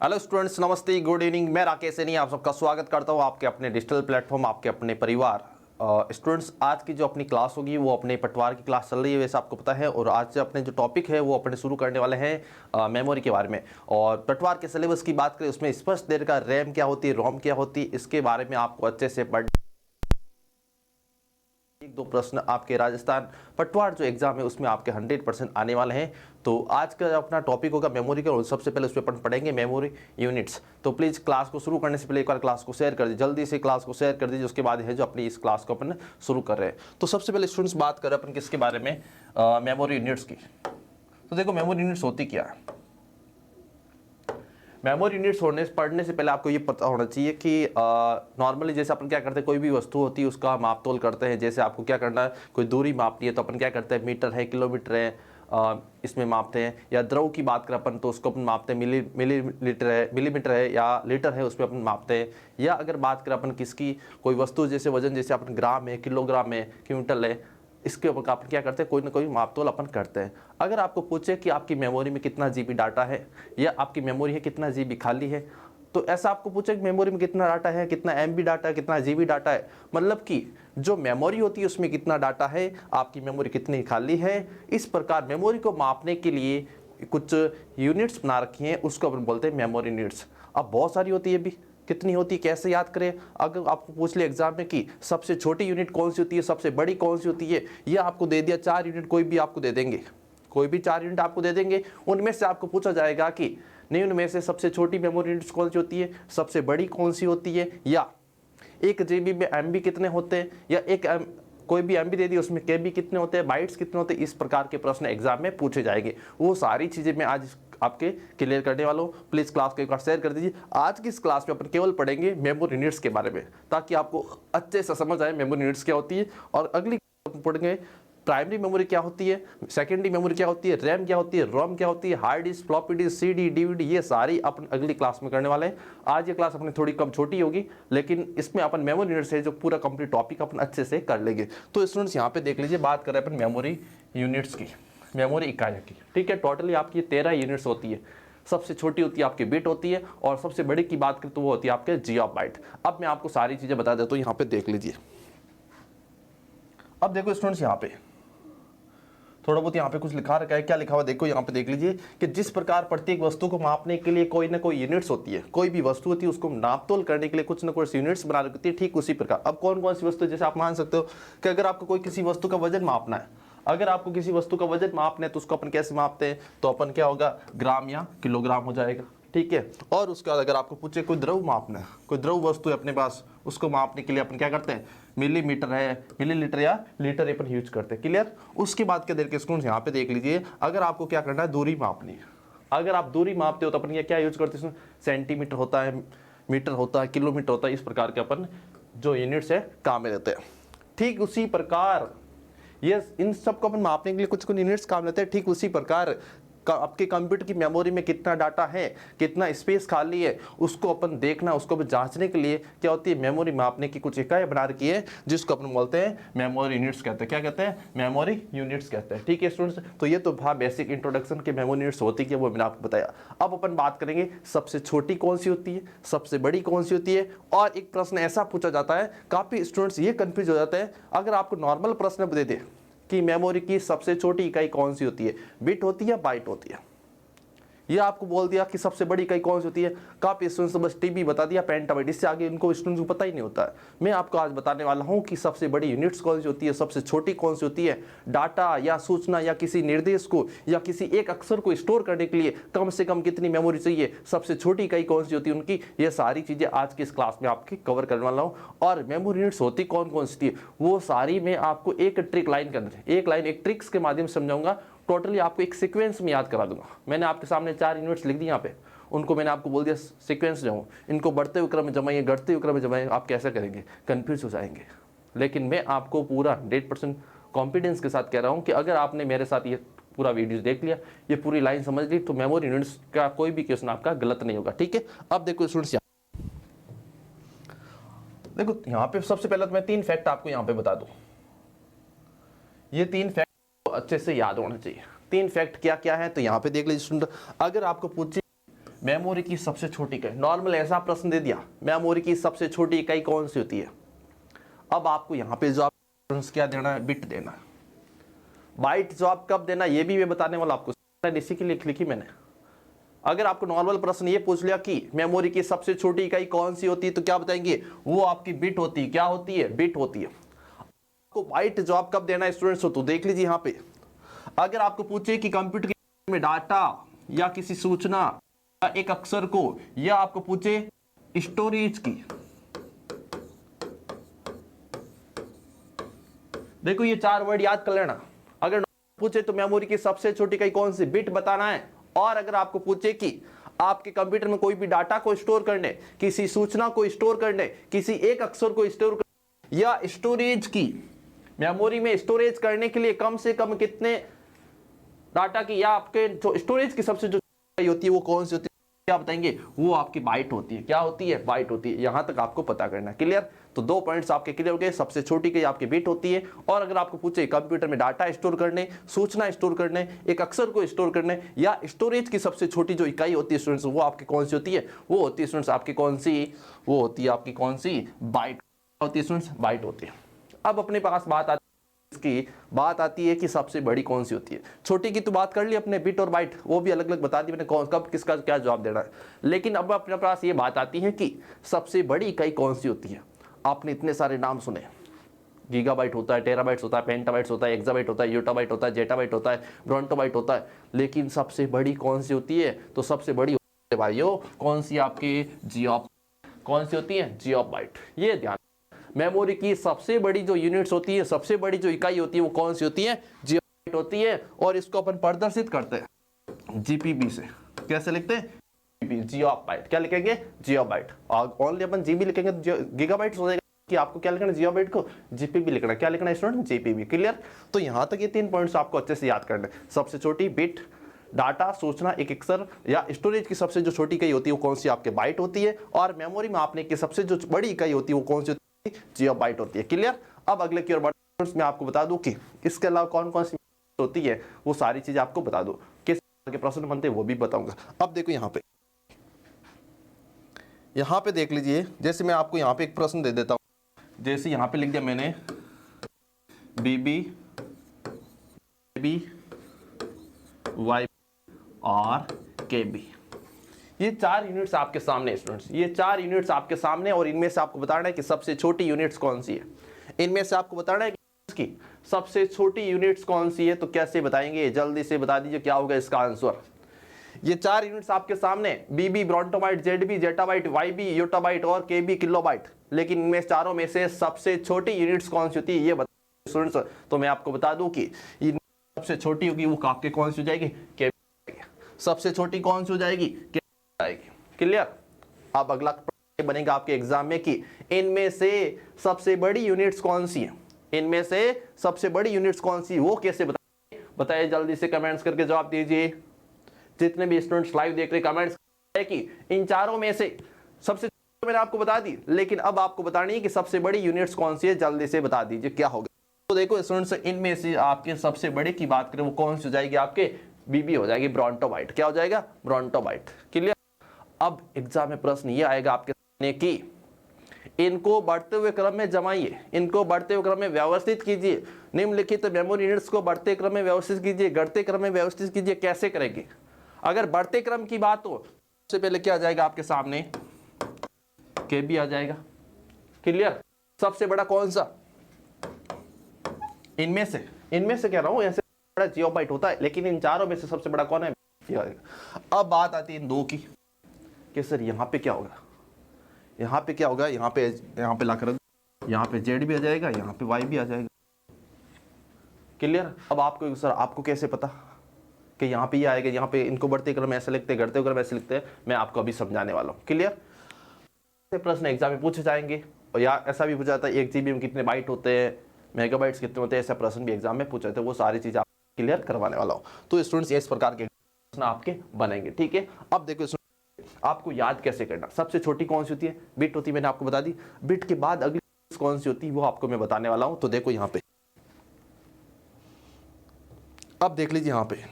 Hello students, नमस्ते, good evening. मैं राकेश सैनी आप सबका स्वागत करता हूं आपके अपने डिजिटल प्लेटफॉर्म, आपके अपने परिवार। स्टूडेंट्स, आज की जो अपनी क्लास होगी वो अपने पटवार की क्लास चल रही है, वैसे आपको पता है। और आज से अपने जो टॉपिक है वो अपने शुरू करने वाले हैं मेमोरी के बारे में। और पटवार के सिलेबस की बात करें, उसमें स्पष्ट देर का रैम क्या होती है, रोम क्या होती है, इसके बारे में आपको अच्छे से पढ़ एक दो प्रश्न आपके राजस्थान पटवार जो एग्जाम है उसमें आपके 100% आने वाले हैं। तो आज का अपना टॉपिक होगा मेमोरी का, और सबसे पहले उस पर अपन पढ़ेंगे मेमोरी यूनिट्स। तो प्लीज़ क्लास को शुरू करने से पहले एक बार क्लास को शेयर कर दीजिए, जल्दी से क्लास को शेयर कर दीजिए। उसके बाद है जो अपनी इस क्लास को अपन शुरू कर रहे हैं। तो सबसे पहले स्टूडेंट्स बात करें अपन किसके बारे में, मेमोरी यूनिट्स की। तो देखो, मेमोरी यूनिट्स होती क्या है। मेमोरी यूनिट्स पढ़ने से पहले आपको ये पता होना चाहिए कि नॉर्मली जैसे अपन क्या करते हैं, कोई भी वस्तु होती है उसका माप तोल करते हैं। जैसे आपको क्या करना है, कोई दूरी मापनी है तो अपन क्या करते हैं, मीटर है, किलोमीटर है, इसमें मापते हैं। या द्रव की बात करें अपन तो उसको अपन मापते हैं, मिलीमीटर है या लीटर है, उसमें अपन मापते हैं। या अगर बात करें अपन किसकी, कोई वस्तु जैसे वजन, जैसे अपन ग्राम है, किलोग्राम है, क्विंटल है, इसके ऊपर अपन क्या करते हैं, कोई ना कोई मापतोल अपन करते हैं। अगर आपको पूछे कि आपकी मेमोरी में कितना जीबी डाटा है या आपकी मेमोरी है कितना जीबी खाली है, तो ऐसा आपको पूछे कि मेमोरी में कितना डाटा है, कितना एमबी डाटा है, कितना जीबी डाटा है, मतलब कि जो मेमोरी होती है उसमें कितना डाटा है, आपकी मेमोरी कितनी खाली है। इस प्रकार मेमोरी को मापने के लिए कुछ यूनिट्स बना रखी हैं, उसको अपन बोलते हैं मेमोरी यूनिट्स। अब बहुत सारी होती है, भी कितनी होती है, कैसे याद करें। अगर आपको पूछ लिया एग्जाम में कि सबसे छोटी यूनिट कौन सी होती है, सबसे बड़ी कौन सी होती है, ये आपको दे दिया 4 यूनिट, कोई भी आपको दे देंगे, कोई भी 4 यूनिट आपको दे देंगे। उनमें से आपको पूछा जाएगा कि नहीं, उनमें से सबसे छोटी मेमोरी यूनिट्स कौन सी होती है, सबसे बड़ी कौन सी होती है, या 1 जीबी में एमबी कितने होते हैं, या कोई भी एमबी दे दी उसमें केबी कितने होते हैं, बाइट्स कितने होते हैं। इस प्रकार के प्रश्न एग्जाम में पूछे जाएंगे। वो सारी चीजें मैं आज आपके क्लियर करने वाला हूँ। प्लीज क्लास को एक बार शेयर कर दीजिए। आज की इस क्लास में अपन केवल पढ़ेंगे मेमोरी यूनिट्स के बारे में, ताकि आपको अच्छे से समझ आए मेमोरी यूनिट्स क्या होती है। और अगली पढ़ेंगे प्राइमरी मेमोरी क्या होती है, सेकेंडरी मेमोरी क्या होती है, रैम क्या होती है, रोम क्या होती है, hard disk, floppy disk, CD, DVD, ये सारी अपन अगली क्लास में करने वाले हैं। आज ये क्लास अपनी थोड़ी कम छोटी होगी, लेकिन इसमें अपन मेमोरी यूनिट से जो पूरा कंप्लीट टॉपिक अपन अच्छे से कर लेंगे। तो स्टूडेंट्स यहाँ पे देख लीजिए, बात करें अपन मेमोरी यूनिट्स की, मेमोरी इकाइयों की। ठीक है, टोटली आपकी 13 यूनिट्स होती है। सबसे छोटी होती है आपकी बिट होती है, और सबसे बड़ी की बात करें तो वो होती है आपके जी ऑफ बाइट। अब मैं आपको सारी चीजें बता देता हूँ, यहाँ पे देख लीजिए। अब देखो स्टूडेंट्स, यहाँ पे थोड़ा बहुत यहाँ पे कुछ लिखा रखा है। क्या लिखा हुआ देखो, यहाँ पे देख लीजिए कि जिस प्रकार प्रत्येक वस्तु को मापने के लिए कोई ना कोई यूनिट्स होती है, कोई भी वस्तु होती है उसको नापतोल करने के लिए कुछ ना कुछ यूनिट्स बना रखी होती है। ठीक उसी प्रकार अब कौन कौन सी वस्तु, जैसे आप मान सकते हो कि अगर आपको कोई किसी वस्तु का वजन मापना है, अगर आपको किसी वस्तु का वजन मापना है तो उसको अपन कैसे मापते हैं, तो अपन क्या होगा, ग्राम या किलोग्राम हो जाएगा। ठीक है, और उसके बाद अगर आपको पूछे कोई द्रव मापना है, कोई द्रव वस्तु है अपने पास, उसको मापने के लिए अपन क्या करते हैं, मिलीमीटर है, मिलीलीटर या लीटर अपन यूज करते हैं। क्लियर। उसके बाद क्या देर के स्टूडेंट्स यहाँ पे देख लीजिए, अगर आपको क्या करना है, दूरी मापनी है। अगर आप दूरी मापते हो तो अपन क्या यूज करते हैं, सेंटीमीटर होता है, मीटर होता है, किलोमीटर होता है। इस प्रकार के अपन जो यूनिट्स है काम में लेते हैं। ठीक उसी प्रकार ये इन सबको अपन मापने के लिए कुछ कुछ यूनिट्स काम लेते हैं। ठीक उसी प्रकार आपके कंप्यूटर की मेमोरी में कितना डाटा है, कितना स्पेस खाली है, उसको अपन देखना, उसको अपन जांचने के लिए क्या होती है, मेमोरी मापने की कुछ इकाई बना रखी है, जिसको अपन बोलते हैं मेमोरी यूनिट्स कहते हैं। क्या कहते हैं, मेमोरी यूनिट्स कहते हैं। ठीक है स्टूडेंट्स, तो ये तो था बेसिक इंट्रोडक्शन के मेमोरी यूनिट्स होती है, वो मैंने आपको बताया। अब अपन बात करेंगे सबसे छोटी कौन सी होती है, सबसे बड़ी कौन सी होती है। और एक प्रश्न ऐसा पूछा जाता है, काफी स्टूडेंट्स ये कंफ्यूज हो जाते हैं, अगर आपको नॉर्मल प्रश्न दे दे कि मेमोरी की सबसे छोटी इकाई कौन सी होती है, बिट होती है या बाइट होती है, ये आपको बोल दिया कि सबसे बड़ी इकाई कौन सी होती है, काफी स्टूडेंट्स बस टीबी बता दिया, पेंटाबाइट, इससे आगे इनको स्टूडेंट्स को पता ही नहीं होता है। मैं आपको आज बताने वाला हूं कि सबसे बड़ी यूनिट्स कौन सी होती है, सबसे छोटी कौन सी होती है। डाटा या सूचना या किसी निर्देश को या किसी एक अक्षर को स्टोर करने के लिए कम से कम कितनी मेमोरी चाहिए, सबसे छोटी इकाई कौन सी होती है उनकी, ये सारी चीजें आज की इस क्लास में आपकी कवर करने वाला हूँ। और मेमोरी यूनिट्स होती कौन कौन सी है वो सारी मैं आपको एक ट्रिक लाइन के अंदर, एक लाइन एक ट्रिक्स के माध्यम से समझाऊंगा। टोटली आपको एक सीक्वेंस में याद करा दूंगा। मैंने आपके सामने 4 यूनिट्स लिख दी यहाँ पे, उनको मैंने आपको बोल दिया सीक्वेंस जो हो, इनको बढ़ते हुए क्रम में जमाइए, घटते हुए क्रम में जमाइए। आप कैसे करेंगे, कंफ्यूज हो जाएंगे। लेकिन मैं आपको पूरा 100% कॉन्फिडेंस के साथ कह रहा हूँ कि अगर आपने मेरे साथ ये पूरा वीडियो देख लिया, ये पूरी लाइन समझ ली, तो मेमोरी यूनिट्स का कोई भी क्वेश्चन आपका गलत नहीं होगा। ठीक है, अब देखो स्टूडेंट्स, देखो यहाँ पे सबसे पहले तो मैं 3 फैक्ट आपको यहाँ पे बता दूं। ये 3 फैक्ट अच्छे से याद होना चाहिए। 3 फैक्ट क्या क्या है, तो यहाँ पे देख लीजिए स्टूडेंट, अगर आपको पूछे मेमोरी की सबसे छोटी इकाई, नॉर्मल ऐसा प्रश्न दे दिया, मेमोरी की सबसे छोटी इकाई कौन सी होती है। अब आपको यहाँ पे जवाब क्या देना है, बिट देना है। बाइट जवाब कब देना ये भी मैं बताने वाला आपको, इसी के लिए लिखी मैंने। अगर आपको नॉर्मल प्रश्न ये पूछ लिया कि मेमोरी की सबसे छोटी इकाई कौन सी होती है, तो क्या बताएंगे, वो आपकी बिट होती है। क्या होती है, बिट होती है। आपको बाइट जवाब कब देना है स्टूडेंट्स, तो देख लीजिए यहाँ पे, अगर आपको पूछे कि कंप्यूटर में डाटा या किसी सूचना या एक अक्षर को, या आपको पूछे स्टोरेज की, देखो ये 4 वर्ड याद कर लेना। अगर पूछे तो मेमोरी की सबसे छोटी इकाई कौन सी, बिट बताना है। और अगर आपको पूछे कि आपके कंप्यूटर में कोई भी डाटा को स्टोर करने, किसी सूचना को स्टोर करने, किसी एक अक्षर को स्टोर करने, या स्टोरेज की, मेमोरी में स्टोरेज करने के लिए कम से कम कितने डाटा की, या आपके जो स्टोरेज की सबसे जो होती है वो कौन सी होती है, क्या बताएंगे, वो आपकी बाइट होती है। क्या होती है, बाइट होती है। यहां तक आपको पता करना है। क्लियर, तो 2 पॉइंट्स आपके क्लियर हो गए। सबसे छोटी की आपकी बिट होती है, और अगर आपको पूछे कंप्यूटर में डाटा स्टोर करने, सूचना स्टोर करने, एक अक्षर को स्टोर करने, या स्टोरेज की सबसे छोटी जो इकाई होती है स्टूडेंट्स, वो आपकी कौन सी होती है, वो होती है स्टूडेंट्स आपकी कौन सी, वो होती है आपकी कौन सी, बाइट होती है स्टूडेंट्स, बाइट होती है। अब अपने पास बात आती है कि सबसे बड़ी कौन सी होती है। छोटी की तो बात कर ली अपने, बिट और बाइट, वो भी अलग अलग बता दी मैंने, कौन कब किसका क्या जवाब देना है। लेकिन अब अपने पास ये बात आती है कि सबसे बड़ी इकाई कौन सी होती है। आपने इतने सारे नाम सुने, गीगाबाइट होता है, टेराबाइट्स होता है, पेंटाबाइट्स होता है, एक्साबाइट होता है, यूटाबाइट होता है, जेटाबाइट होता है, ब्रोंटोबाइट होता है, लेकिन सबसे बड़ी कौन सी होती है, तो सबसे बड़ी होती है भाइयों कौन सी, आपकी जियोप, कौन सी होती है, जियोबाइट। ये ध्यान, मेमोरी की सबसे बड़ी जो यूनिट्स होती है, सबसे बड़ी जो इकाई होती है, वो कौन सी होती है, जियोबाइट होती है। और इसको अपन प्रदर्शित करते हैं जीपीबी से। कैसे लिखते हैं, जियोबाइट। क्या लिखेंगे, जियोबाइट। और ओनली अपन जीबी लिखेंगे तो गीगाबाइट्स हो जाएगा, कि आपको क्या लिखना है, जियोबाइट को जीपीबी लिखना। क्या लिखना है स्टूडेंट, जीपीबी। क्लियर, तो यहां तक ये 3 पॉइंट्स आपको अच्छे से याद करने। सबसे छोटी बिट, डाटा, सूचना, एक अक्षर या स्टोरेज की सबसे जो छोटी इकाई होती है वो कौन सी, आपके बाइट होती है। और मेमोरी में आपने की सबसे जो बड़ी इकाई होती है वो कौन सी होती है, जियोबाइट होती है। क्लियर, अब अगले की ओर बढ़ते मैं आपको बता दूं कि इसके अलावा कौन कौन सी होती है, वो सारी चीजें आपको बता दूं, किस के प्रश्न बनते हैं वो भी बताऊंगा। अब देखो यहाँ पे देख लीजिए, जैसे मैं आपको यहाँ पे एक प्रश्न दे देता हूँ। जैसे यहाँ पे लिख दिया मैंने बीबी बी वाई और के बी, ये 4 यूनिट्स आपके सामने स्टूडेंट्स, ये 4 यूनिट्स आपके सामने, और इनमें से आपको बताना है कि सबसे छोटी यूनिट्स कौन सी है। इनमें से आपको बताना है कि इसकी सबसे छोटी यूनिट्स कौन सी है। तो कैसे बताएंगे, जल्दी से बता दीजिए क्या होगा इसका आंसर। ये 4 यूनिट्स आपके सामने, BB brontobyte, ZB zettabyte, YB yottabyte और केबी किलोबाइट, लेकिन इनमें चारों में से सबसे छोटी यूनिट्स कौन सी होती है ये बताइए स्टूडेंट्स। तो मैं आपको बता दूं कि सबसे छोटी होगी वो आपके कौन सी हो जाएगी, केबी। सबसे छोटी कौन सी हो जाएगी, केबी आएगी। क्लियर, अब अगला प्रश्न बनेगा आपके एग्जाम में कि इनमें से सबसे बड़ी यूनिट्स कौन सी है, इनमें से सबसे बड़ी यूनिट्स कौन सी, वो कैसे बताइए जल्दी से कमेंट्स करके जवाब दीजिए। जितने भी स्टूडेंट्स लाइव देख रहे कमेंट्स है कि इन चारों में से सबसे मैंने आपको बता दी, लेकिन अब आपको बतानी है कि सबसे बड़ी यूनिट्स कौन सी है, जल्दी से बता दीजिए क्या होगा। तो देखो स्टूडेंट्स, इनमें से आपके सबसे बड़े की बात करें वो कौन सी हो जाएगी, आपके बीबी हो जाएगी, ब्रोंटोबाइट। क्या हो जाएगा, ब्रोंटोबाइट। क्लियर, अब एग्जाम में प्रश्न ये आएगा आपके सामने कि इनको बढ़ते हुए क्रम में जमाइए, इनको बढ़ते हुए क्रम में व्यवस्थित कीजिए, निम्नलिखित मेमोरी यूनिट्स को बढ़ते क्रम में व्यवस्थित कीजिए, घटते क्रम में व्यवस्थित कीजिए। कैसे करेंगे, अगर बढ़ते क्रम की बात हो सबसे पहले क्या आ जाएगा आपके सामने, केबी आ जाएगा। क्लियर, सबसे बड़ा कौन सा, इनमें से कह रहा हूं, ऐसे बड़ा जियोबाइट होता है, लेकिन इन चारों में से सबसे बड़ा कौन है, अब बात आती है इन 2 की कि सर यहाँ पे क्या होगा, यहाँ पे क्या होगा, यहाँ पे लाकर यहाँ पे जेड भी आ जाएगा, यहाँ पे वाई भी आ जाएगा। क्लियर, अब आपको सर आपको कैसे पता कि यहाँ पे ये आएगा, यहाँ पे इनको बढ़ते क्रम ऐसे लिखते हैं, घटते क्रम ऐसे लिखते हैं, मैं आपको अभी समझाने वाला हूँ। क्लियर, प्रश्न एग्जाम में पूछे जाएंगे, और या ऐसा भी पूछा जाता है 1 जीबी में कितने बाइट होते हैं, मेगाबाइट्स कितने होते हैं, ऐसा प्रश्न भी एग्जाम में पूछा जाता है। वो सारी चीजें आप क्लियर करवाने वाला हूँ। तो स्टूडेंट्स इस प्रकार के प्रश्न आपके बनेंगे। ठीक है, अब देखो आपको याद कैसे करना, सबसे छोटी कौन सी होती है, बिट होती है, मैंने आपको बता दी। बिट के बाद अगली कौन सी होती है वो आपको मैं बताने वाला हूं। तो देखो यहां पे, अब देख लीजिए यहां पे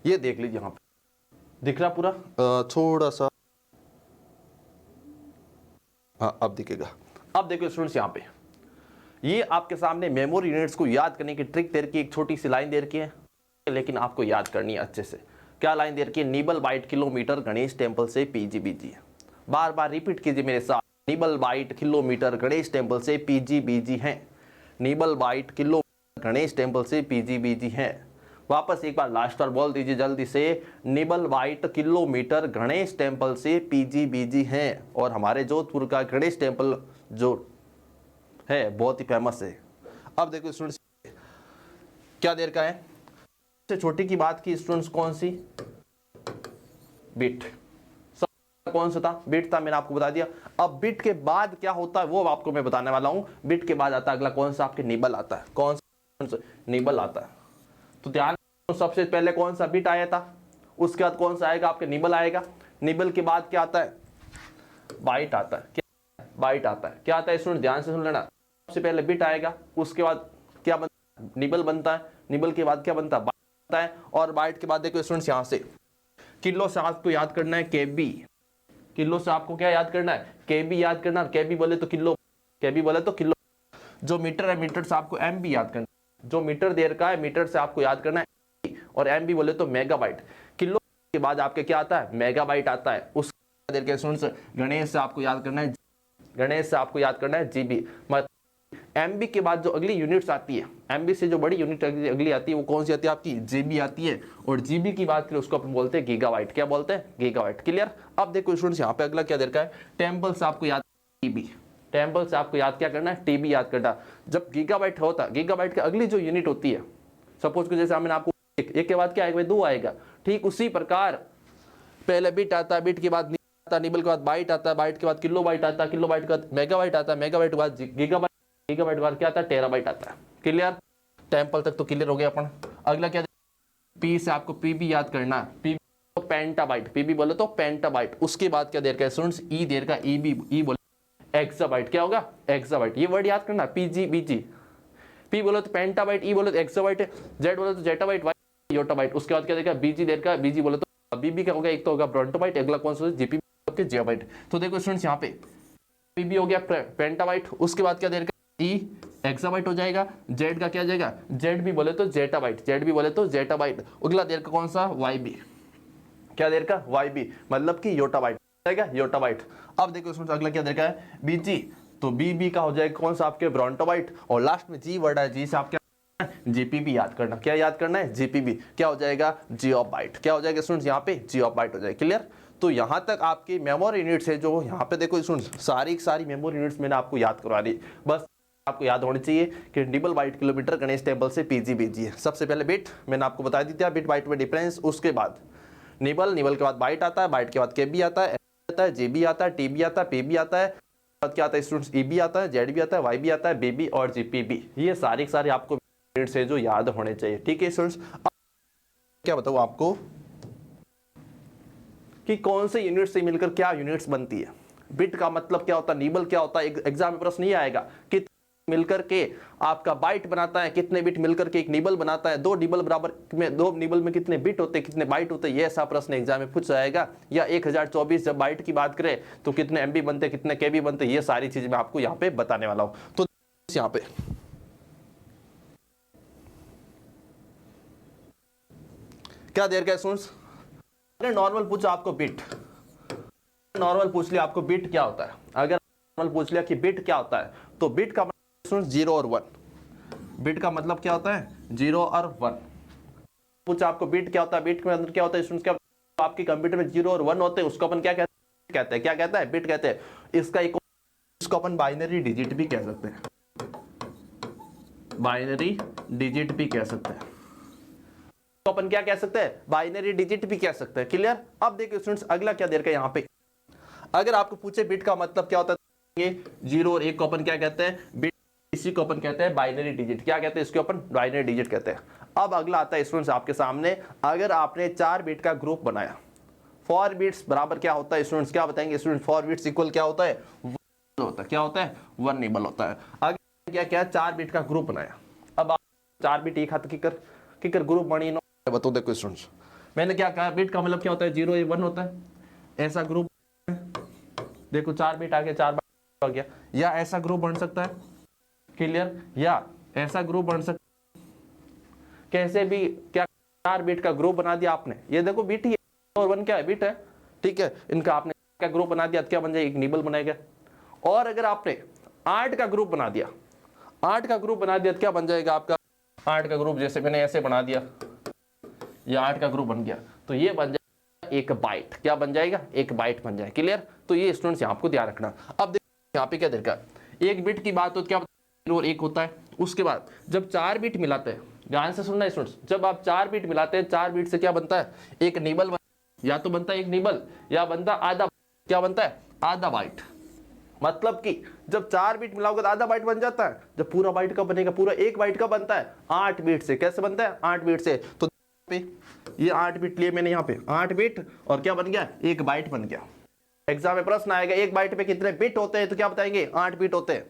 ये देख लीजिए यहाँ पे दिख रहा पूरा, थोड़ा सा, हाँ अब दिखेगा। अब देखो स्टूडेंट्स यहाँ पे ये आपके सामने मेमोरी यूनिट्स को याद करने की ट्रिक दे रखी है, एक छोटी सी लाइन दे रखी है, लेकिन आपको याद करनी है अच्छे से। क्या लाइन दे रखी है? Nibble byte kilometre Ganesh temple से पीजीबीजी। बार बार रिपीट कीजिए मेरे साथ, nibble byte kilometre Ganesh temple से पीजीबीजी हैं। Nibble byte kilometre Ganesh temple से पीजीबीजी हैं। वापस एक बार लास्ट बार बोल दीजिए जल्दी से, nibble byte kilometre Ganesh temple से पीजीबीजी हैं। और हमारे जोधपुर का गणेश टेम्पल जो है बहुत ही फेमस है। अब देखो स्टूडेंट्स क्या देर का है, सबसे छोटी की बात की स्टूडेंट्स, कौन सी? बिट। कौन सा था? बिट था, मैंने आपको बता दिया। अब बिट के बाद क्या होता है वो आपको मैं बताने वाला हूं। बिट के बाद आता है अगला कौन सा? आपके निबल आता है। कौन सा? निबल आता है। तो ध्यान, सबसे पहले कौन सा? बिट आया था, उसके बाद कौन सा आएगा? आपके निबल आएगा। निबल के बाद क्या आता है? बाइट आता है। क्या? बाइट आता है। क्या आता है स्टूडेंट? ध्यान से सुन लेना। सबसे पहले बिट आएगा, उसके बाद क्या बनता है? निबल बनता है। निबल के बाद क्या बनता है? बाइट बनता है। और बाइट के बाद देखो स्टूडेंट्स यहां से किलो से आपको याद करना है केबी। किलो से आपको क्या याद करना है? केबी याद करना। केबी बोले तो किलो, केबी बोले तो किलो। जो मीटर है, मीटर से आपको एमबी याद करना है। जो मीटर दे रखा है, मीटर से आपको याद करना है। और एमबी बोले तो मेगाबाइट। किलो के बाद आपके क्या आता है? मेगाबाइट आता है। उसके देर के स्टूडेंट्स गणेश से आपको याद करना है, गणेश से आपको याद करना है जीबी। एमबी के बाद जो अगली यूनिट्स आती है, एमबी से जो बड़ी यूनिट अगली आती है वो कौन सी आती है? आपकी जीबी आती है। और जीबी की बात करें उसको अपन बोलते हैं गीगाबाइट। क्या बोलते हैं? गीगाबाइट। क्लियर? अब देखो स्टूडेंट्स यहाँ पे अगला क्या दे रखा है? टेम्पल से आपको याद टीबी। टेम्पल से आपको याद क्या करना है? टीबी याद करना। जब गीगाबाइट होता, गीगाबाइट की अगली जो यूनिट होती है, सपोज को जैसे मैंने आपको एक के बाद क्या आएगा? दो आएगा। ठीक उसी प्रकार पहले बिट आता है, बिट के बाद निबल के बाद बाइट आता है, बाइट के बाद किलो बाइट आता है, किलो बाइट के बाद मेगाबाइट आता है, मेगाबाइट के बाद गीगाबाइट, गीगाबाइट के बाद क्या आता है? टेराबाइट आता है। क्लियर? टेम्पल तक तो क्लियर हो गया अपन। अगला क्या? पी से आपको पीबी याद करना है। पीबी तो पेंटाबाइट, पीबी बोले तो पेंटाबाइट। उसके बाद क्या देर का स्टूडेंट्स? ई देर का ईबी, ई बोले एक्साबाइट। क्या होगा? एक्साबाइट। ये वर्ड याद करना, पीजी बीजी। पी बोले तो पेंटाबाइट, ई बोले तो एक्साबाइट, जेड बोले तो जेटाबाइट, वाई योटाबाइट। उसके बाद क्या देगा? बीजी देर का, बीजी बोले तो बीबी क्या होगा? एक तो होगा ब्रोंटोबाइट, अगला कौन सा? जीपी जियोबाइट। तो देखो स्टूडेंट्स यहाँ पे पीबी हो गया पेंटाबाइट। उसके बाद क्या देर का? ई एक्साबाइट हो जाएगा। जेड का क्या जाएगा? जेड भी बोले तो जेटाबाइट, जेड भी बोले तो जेटाबाइट। अगला देर का कौन सा? Y B. क्या देर का? वाई बी, मतलब कि योटाबाइट जाएगा, योटाबाइट। अब देखो इसमें अगला क्या देर का है? बीजी। तो बी का हो जाएगा कौन सा? आपके ब्रोंटोबाइट। और लास्ट में जी वर्ड है, जी से आप क्या जीपीबी याद करना। क्या याद करना है? जीपीबी। क्या हो जाएगा? जियोबाइट। क्या हो जाएगा स्टूडेंट्स? यहाँ पे जियोबाइट हो जाएगा। क्लियर? तो यहाँ तक आपकी मेमोरी यूनिट्स है जो यहाँ पे देखो स्टूडेंट्स सारी मेमोरी यूनिट्स मैंने आपको याद करवा दी। बस आपको याद होनी चाहिए कि nibble byte kilometre Ganesh temple से पीजीबीजी है। सबसे पहले बिट मैंने आपको बता दी थी, बिट बाइट में डिफरेंस। उसके बाद निबल, निबल के बाद बाइट आता है, बाइट के बाद केबी आता है, जीबी आता है, टीबी आता है, पीबी आता है, क्या आता है स्टूडेंट्स? ईबी आता है, जेड भी आता है, वाई भी आता है, बीबी और जीपीबी। ये सारी आपको यूनिट्स है जो याद होने चाहिए। ठीक है स्टूडेंट्स? क्या बताऊँ आपको कि कौन से यूनिट से मिलकर क्या यूनिट्स बनती है। बिट का मतलब क्या होता है? निबल क्या होता है? एग्जाम में प्रश्न नहीं आएगा कि मिलकर के आपका बाइट बनाता है, कितने बिट मिलकर के एक निबल बनाता है, दो निबल बराबर में, दो निबल में कितने बिट होते हैं, कितने बाइट होते हैं, ये ऐसा प्रश्न एग्जाम में पूछ जाएगा। या 1024 जब बाइट की बात करें तो कितने एमबी बनते, कितने केबी बनते, ये सारी चीज मैं आपको यहाँ पे बताने वाला हूँ। तो यहाँ पे क्या देर का स्टूडेंट्स? नॉर्मल पूछा आपको बिट, नॉर्मल पूछ लिया आपको बिट क्या होता है। अगर नॉर्मल पूछ लिया कि बिट क्या होता है तो बिट का मतलब 0 और 1। बिट का मतलब क्या होता है? 0 और 1। पूछा आपको बिट क्या होता है, बिट के अंदर क्या होता है स्टूडेंट्स? क्या आपके कंप्यूटर में 0 और 1 होते हैं, उसको अपन क्या कहते हैं? क्या कहता है? बिट कहते हैं। इसका एक इसको अपन बाइनरी डिजिट भी कह सकते हैं, बाइनरी डिजिट भी कह सकते हैं। तो अपन क्या कह सकते हैं? बाइनरी डिजिट भी कह सकते हैं। क्लियर? अब देखिए स्टूडेंट्स अगला क्या देर का यहाँ पे, अगर आपको पूछे बिट का मतलब क्या होता है, ये 0 और 1 को अपन क्या कहते हैं? बिट। इसी को अपन कहते हैं बाइनरी डिजिट। क्या कहते हैं इसको? अपन बाइनरी डिजिट कहते हैं। अब अगला आता है स्टूडेंट्स आपके सामने, अगर आपने 4 बिट का ग्रुप बनाया, 4 बिट्स बराबर क्या होता है स्टूडेंट्स? क्या बताएंगे स्टूडेंट्स? 4 बिट्स इक्वल क्या होता है? 1 होता है। क्या होता है? 1 निबल होता है। अगर क्या क्या 4 बिट का ग्रुप बनाया, अब आप 4 बिट एक हाथ किकर ग्रुप बनी नो बताओ। देखो स्टूडेंट्स मैंने क्या कहा, बिट का मतलब क्या होता है, 0 1 होता है। ऐसा ग्रुप देखो 4 बिट आ गया, 4 बाइट आ गया, या ऐसा ग्रुप बन सकता है, क्लियर, या ऐसा ग्रुप बन सकता है, कैसे भी, क्या 4 बिट का ग्रुप बना दिया आपने, ये देखो बिट ही और 1 क्या है, बिट है, ठीक है, इनका आपने क्या ग्रुप बना दिया, क्या बन जाएगा, एक निबल बनाएगा। और अगर आपने 8 का ग्रुप बना दिया, 8 का ग्रुप बना दिया तो क्या बन जाएगा आपका, 8 का ग्रुप जैसे मैंने ऐसे बना दिया, ये 8 का ग्रुप बन गया, तो ये बन जाएगा एक बाइट, क्या बन जाएगा, एक बाइट बन जाएगा, क्लियर। तो ये स्टूडेंट्स यहाँ आपको ध्यान रखना। अब देखो यहाँ पे क्या देखा, एक बिट की बात हो तो क्या और 1 होता है। उसके बाद जब 4 बिट मिलाते हैं, ध्यान से सुनना स्टूडेंट्स, जब आप 4 बिट मिलाते हैं, 4 बिट से क्या बनता है, एक निबल, या तो बनता है एक निबल, या बनता आधा, क्या बनता है, आधा बाइट। मतलब कि जब 4 बिट मिलाओगे तो आधा बाइट बन जाता है, जब पूरा बाइट का बनेगा, पूरा एक बाइट का बनता है 8 बिट से। कैसे बनता है, 8 बिट से। तो ये 8 बिट लिए मैंने यहाँ पे 8 बिट, और क्या बन गया, एक बाइट बन गया। एग्जाम में प्रश्न आएगा एक बाइट पे कितने बिट होते हैं, तो क्या बताएंगे, 8 बिट होते हैं।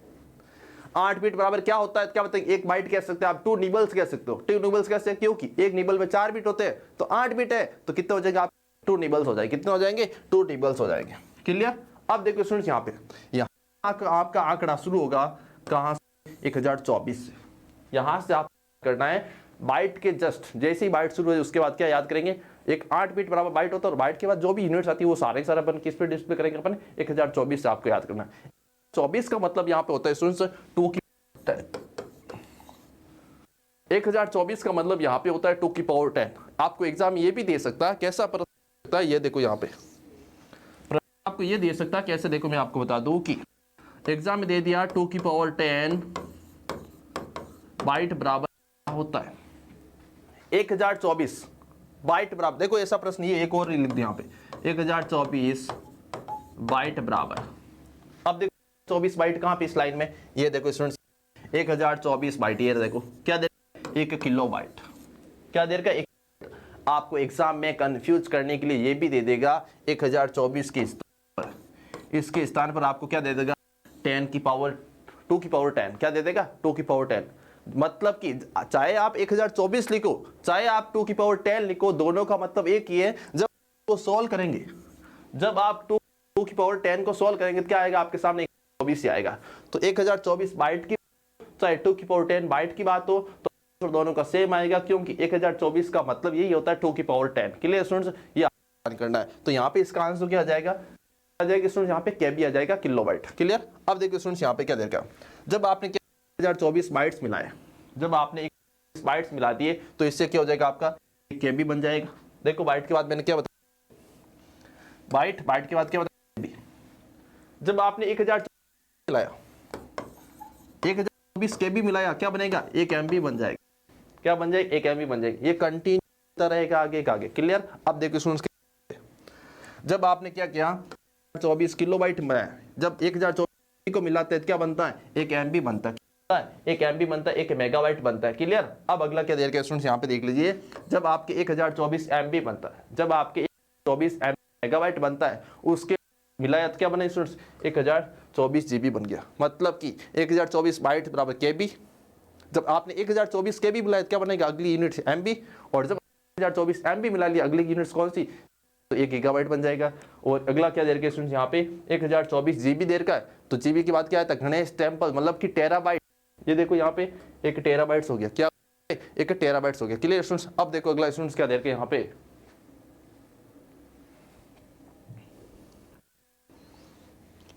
8 बिट बराबर क्या होता है, क्या बताएंगे, एक बाइट कह सकते हैं आप, 2 निबल्स कह सकते हो। 2 निबल्स कैसे, क्योंकि एक निबल में 4 बिट होते हैं, तो 8 बिट है तो कितने हो जाएगा, आप 2 निबल्स हो जाएंगे, कितने हो जाएंगे, 2 निबल्स हो जाएंगे, क्लियर। अब देखो स्टूडेंट्स यहाँ पे, यहाँ आपका आंकड़ा शुरू होगा कहां से, 1024 से। यहां से आप करना है बाइट के जस्ट जैसे ही बाइट शुरू हो, उसके बाद क्या याद करेंगे, एक 8 बिट बराबर बाइट होता है, और बाइट के बाद जो भी यूनिट्स आती है वो सारे सारा अपन किस पे डिस्प्ले करेंगे, अपन 1024 से आपको याद करना है। 24 का मतलब यहाँ पे होता है स्टूडेंट्स 2 की 1024 का मतलब यहाँ पे होता है 2 की पावर 10। आपको एग्जाम ये भी दे सकता है, कैसा पता सकता है, ये देखो यहाँ पे आपको ये दे सकता है कैसे, देखो मैं आपको बता दूं कि एग्जाम में दे दिया 2 की पावर 10 बाइट बराबर होता है 1024 बाइट बराबर, देखो ऐसा प्रश्न, ये एक और लिख दिया यहाँ पे, 1024 बाइट बराबर। अब देखो 24 बाइट कहां पे, इस लाइन में, ये देखो स्टूडेंट्स 1024 बाइट, ये देखो क्या दे, 1 किलो बाइट, क्या देर का, एक। आपको एग्जाम में कंफ्यूज करने के लिए ये भी दे देगा 1024 के स्थान पर, इसके स्थान पर आपको क्या दे देगा, 10 की पावर 2 की पावर 10, क्या दे देगा, 2 की पावर 10। मतलब कि चाहे आप 1024 लिखो, चाहे आप 2 की पावर 10 लिखो, दोनों का मतलब एक ही है। जब को सॉल्व करेंगे, जब आप 2 की पावर 10 को सॉल्व करेंगे तो क्या आएगा आपके सामने, 1024 ही आएगा। तो 1024 बाइट की, चाहे 2 की पावर 10 बाइट की बात हो, तो दोनों का सेम आएगा, क्योंकि 1024 का मतलब यही होता है 2 की पावर 10। क्लियर स्टूडेंट्स, ये करना है। तो यहाँ पे इसका आंसर क्या आ जाएगा, स्टूडेंट्स यहाँ पे केबी आ जाएगा, किलोबाइट। क्लियर। अब देखिए स्टूडेंट्स यहाँ पे क्या देगा, जब आपने 1024 बाइट्स मिलाए, जब आपने 1 बाइट्स मिला दिए, तो इससे क्या हो जाएगा, आपका केबी बन जाएगा। देखो बाइट के बाद मैंने क्या बताया, बाइट के बाद क्या बताया, जब आपने 1024 मिलाया, 1024 केबी मिलाया, क्या बनेगा, 1 MB बन जाएगा। क्या बन जाएगा, 1 MB बन जाएगी। ये कंटिन्यू रहेगा आगे का आगे। क्लियर। अब देखो स्टूडेंट्स, जब आपने क्या किया, 24 किलोबाइट में जब 1024 को मिलाते हैं क्या बनता है, 1 MB बनता है, 1 MB बनता है, 1 मेगाबाइट बनता है। क्लियर। अब अगला क्या देर के स्टूडेंट्स यहाँ पे देख लीजिए, जब आपके 1024 MB बनता है, जब आपके 1024 मेगाबाइट बनता है, उसके मिलाया तो क्या बना स्टूडेंट्स, 1024 GB बन गया। मतलब कि 1024 बाइट बराबर केबी। जब आपने 1024 केबी मिलाया तो क्या बनेगा, अगली यूनिट MB, और जब 1024 MB मिला लिया, अगली यूनिट कौन सी, तो 1 गीगाबाइट बन जाएगा। और अगला क्या देर के स्टूडेंट्स यहाँ पे 1024 GB देर का है, तो जीबी की बात क्या है, गणेश टेम्पल, मतलब कि टेराबाइट। ये देखो यहाँ पे 1 टेराबाइट्स हो गया, क्या 1 टेराबाइट्स हो गया। Clear students. अब देखो अगला स्टूडेंट्स क्या देर के यहाँ पे,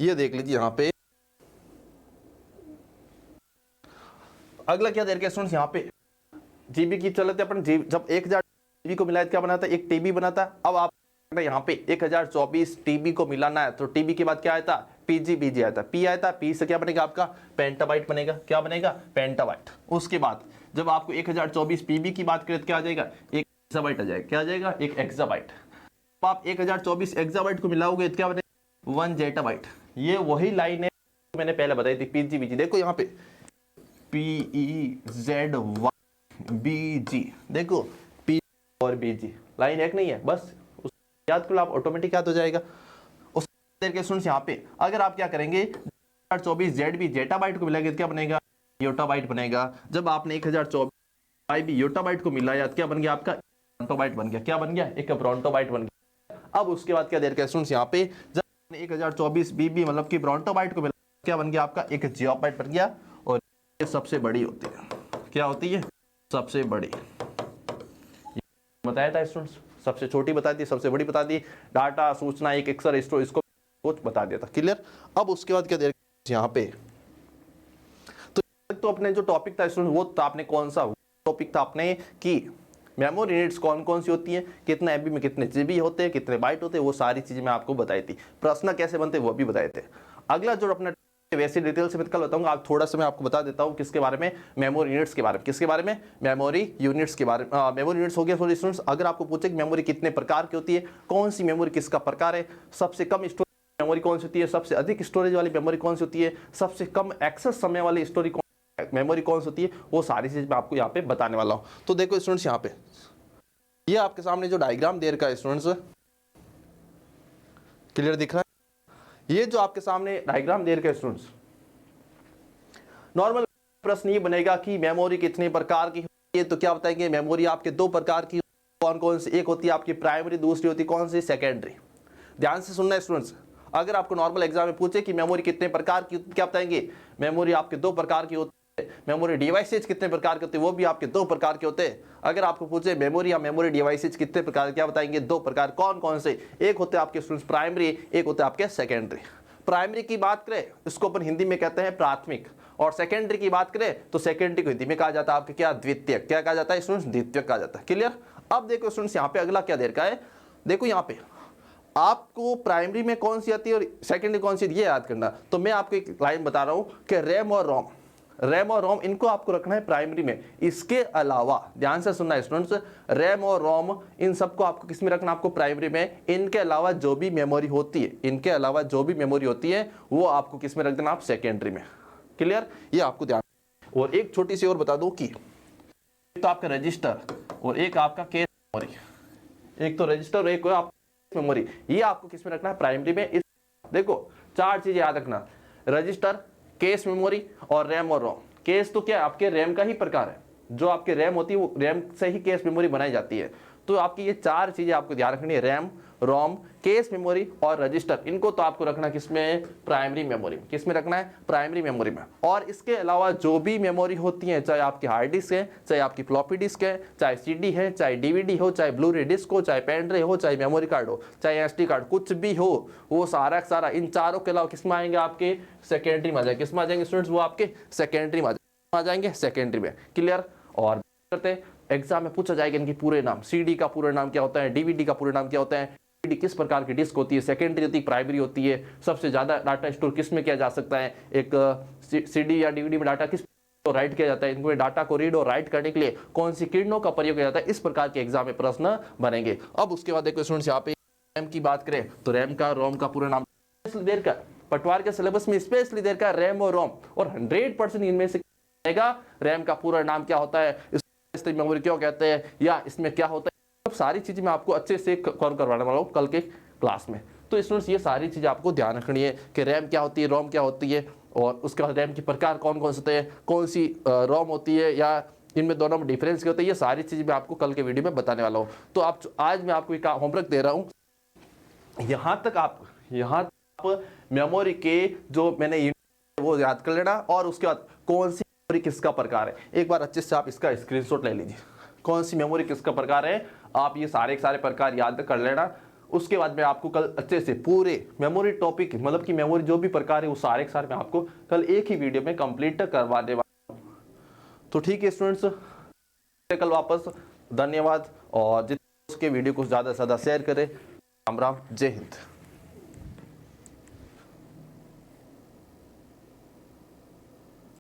ये देख लीजिए यहाँ पे अगला क्या देर के स्टूडेंट्स, यहाँ पे जीबी की चलते अपन जब 1000 जीबी को मिलाया क्या बनाता है, 1 TB बनाता है। अब आप यहाँ पे 1024 TB को मिलाना है, तो TB के बाद क्या आया था, PGBG आया था, P आया था, P से क्या बनेगा आपका पेंटाबाइट बनेगा। क्या बनेगा, पेंटाबाइट। उसके बाद जब आपको 1024 PB की बात करें तो क्या आ जाएगा, 1 एक्साबाइट आ जाएगा। क्या आ जाएगा, 1 एक्साबाइट। आप 1024 एक्साबाइट को मिलाओगे तो क्या बनेगा, 1 जेटाबाइट। ये वही लाइन है मैंने पहले बताई थी, PGBG। देखो यहाँ पे PEZYBG, देखो P और BG लाइन एक नहीं है, बस याद कर लो आप, ऑटोमेटिक याद हो जाएगा। उस देर के स्टूडेंट्स यहाँ पे अगर आप क्या करेंगे, 1024 ZB जेटाबाइट को मिलाएंगे तो क्या बनेगा, योटाबाइट बनेगा। जब आपने 1024 YB योटाबाइट को मिलाया तो क्या बन गया आपका ब्रोंटोबाइट बन गया। क्या बन गया? एक ब्रोंटोबाइट बन गया। अब उसके बाद क्या देर का स्टूडेंट्स यहाँ पे जब 1024 बीबी मतलब कि ब्रोंटोबाइट को मिला, क्या बन गया आपका? एक जियोबाइट बन गया। और ये सबसे बड़ी होती है। क्या होती है? सबसे बड़ी। बताया था स्टूडेंट्स, सबसे छोटी बता दी, सबसे बड़ी बता दी, डाटा सूचना एक अक्षर स्टोर इसको कुछ बता दिया था। क्लियर? अब उसके बाद क्या देर यहाँ पे तो अपने जो टॉपिक था स्टूडेंट वो था आपने कौन सा टॉपिक था आपने कि मेमोरी यूनिट्स कौन कौन सी होती है, कितने एमबी में कितने जीबी होते हैं, कितने बाइट होते हैं, वो सारी चीजें मैं आपको बताई थी। प्रश्न कैसे बनते वो भी बताए थे। अगला जो अपना वैसे डिटेल से मैं कल बताऊंगा, आप थोड़ा सा मैं आपको बता देता हूँ किसके बारे में, मेमोरी यूनिट्स के बारे में। किसके बारे में? मेमोरी यूनिट्स के बारे में। मेमोरी यूनिट्स हो गया सॉरी स्टूडेंट्स। अगर आपको पूछे कि मेमोरी कितने प्रकार की होती है, कौन सी मेमोरी किसका प्रकार है, सबसे कम स्टोरेज मेमोरी कौन सी होती है, सबसे अधिक स्टोरेज वाली मेमोरी कौन सी होती है, सबसे कम एक्सेस समय वाली स्टोरी मेमोरी कौन सी होती है, वो सारी चीज मैं आपको यहाँ पे बताने वाला हूँ। तो देखो स्टूडेंट्स यहाँ पे ये आपके सामने जो डायग्राम दे रखा है स्टूडेंट्स, क्लियर दिख रहा है? ये जो आपके सामने डायग्राम दे रखा है स्टूडेंट्स, नॉर्मल प्रश्न ये बनेगा कि मेमोरी कितने प्रकार की होती है, तो क्या बताएंगे मेमोरी आपके दो प्रकार की कौन कौन सी, एक होती है आपकी प्राइमरी, दूसरी होती है कौन सी? सेकेंडरी। ध्यान से सुनना है स्टूडेंट्स, अगर आपको नॉर्मल एग्जाम में पूछे कि मेमोरी कितने प्रकार की, क्या बताएंगे? मेमोरी आपके दो प्रकार की होती है। मेमोरी डिवाइसेज कितने प्रकार के होते हैं, वो भी आपके दो प्रकार के होते हैं। अगर आपको पूछे मेमोरी या मेमोरी डिवाइसेज कितने प्रकार, क्या बताएंगे? दो प्रकार। कौन कौन से? एक होते हैं आपके स्टूडेंट्स प्राइमरी, एक होते हैं आपके सेकेंडरी। प्राइमरी की बात करें इसको अपन हिंदी में कहते हैं प्राथमिक, और सेकेंडरी की बात करें तो सेकेंडरी को हिंदी में कहा जाता है आपके क्या? द्वितीयक। क्या कहा जाता है स्टूडेंट्स? द्वितीयक कहा जाता है। क्लियर? अब देखो स्टूडेंट्स यहाँ पे अगला क्या दे रखा है, देखो यहाँ पे आपको प्राइमरी में कौन सी आती है और सेकेंडरी कौन सी, ये याद करना। तो मैं आपको एक लाइन बता रहा हूं कि रैम और रोम, रैम और रोम इनको आपको रखना है प्राइमरी में। इसके अलावा ध्यान से सुनना है स्टूडेंट्स, रैम और रोम इन सबको आपको किस में रखना? आपको प्राइमरी में। इनके अलावा जो भी मेमोरी होती है, इनके अलावा जो भी मेमोरी होती है वो आपको किस में रख देना? आप सेकेंडरी में। क्लियर? ये आपको ध्यान। और एक छोटी सी और बता दो कि एक तो आपका रजिस्टर और एक आपका केस मेमोरी, एक तो रजिस्टर और एक आप मेमोरी, ये आपको किस में रखना है? प्राइमरी में। इस देखो चार चीजें याद रखना, रजिस्टर, केस मेमोरी और रैम और रोम। केस तो क्या आपके रैम का ही प्रकार है, जो आपके रैम होती है वो रैम से ही केस मेमोरी बनाई जाती है। तो आपकी ये चार चीजें आपको ध्यान रखनी है, रैम, रोम, केस मेमोरी और रजिस्टर। इनको तो आपको रखना किसमें? Primary memory. किस में रखना है? प्राइमरी मेमोरी में। और इसके अलावा जो भी मेमोरी होती है, चाहे आपकी हार्ड डिस्क है, चाहे आपकी फ्लॉपी डिस्क है, चाहे सीडी है, चाहे डीवीडी हो, चाहे ब्लू रे डिस्क हो, चाहे पेन ड्राइव हो, चाहे मेमोरी कार्ड हो, चाहे एसडी कार्ड, कुछ भी हो, वो सारा सारा इन चारों के अलावा किसमें आएंगे? आपके सेकेंडरी में आ जाएंगे। किसमें आ जाएंगे स्टूडेंट्स? वो आपके सेकेंडरी में आ जाएंगे, सेकेंडरी में। क्लियर? और करते हैं एग्जाम में पूछा जाएगा इनके पूरे नाम, सीडी का पूरा नाम क्या होता है, डीवीडी का पूरा नाम क्या होता है, डीवीडी किस प्रकार की डिस्क होती है, सेकेंडरी होती है, प्राइमरी होती है, सबसे ज्यादा डाटा स्टोर किस में किया जा सकता है, एक सीडी या डीवीडी में डाटा किस राइट किया जाता है, इनको डाटा को रीड और राइट करने के लिए कौन सी किरणों का प्रयोग किया जाता है, इस प्रकार के एग्जाम में प्रश्न बनेंगे। अब उसके बाद देखो स्टूडेंट्स यहाँ पे रैम की बात करें तो रैम का, रोम का पूरा नाम देर का पटवार के सिलेबस में स्पेशली देर का रैम और रोम, और 100% इनमें से रैम का पूरा नाम क्या होता है, मेमोरी क्यों कहते हैं, या इसमें क्या होता है, सब सारी चीजें मैं आपको अच्छे से कवर करवाने वाला हूँ कल के क्लास में। तो स्टूडेंट्स ये सारी चीजें आपको ध्यान रखनी है कि रैम क्या होती है, रोम क्या होती है, और उसके बाद रैम के प्रकार कौन कौन से होते हैं, कौन सी रोम होती है, या इनमें दोनों में डिफरेंस क्या होता है, ये सारी चीजें मैं आपको कल के वीडियो में बताने वाला हूँ। तो आप आज मैं आपको एक होमवर्क दे रहा हूँ, यहाँ तक आप मेमोरी के जो मैंने वो याद कर लेना, और उसके बाद कौन सी मेमोरी किसका प्रकार है, एक बार अच्छे से आप इसका स्क्रीनशॉट ले लीजिए, कौन सी मेमोरी किसका प्रकार है, आप ये सारे के सारे प्रकार याद कर लेना। उसके बाद मैं आपको कल अच्छे से पूरे मेमोरी टॉपिक, मतलब कि मेमोरी जो भी प्रकार है वो सारे के सारे मैं आपको कल एक ही वीडियो में कंप्लीट करवाने वाला हूं। तो ठीक है स्टूडेंट्स, कल वापस। धन्यवाद, और जितने उसके वीडियो को ज़्यादा से ज़्यादा शेयर करें। राम राम, जय हिंद।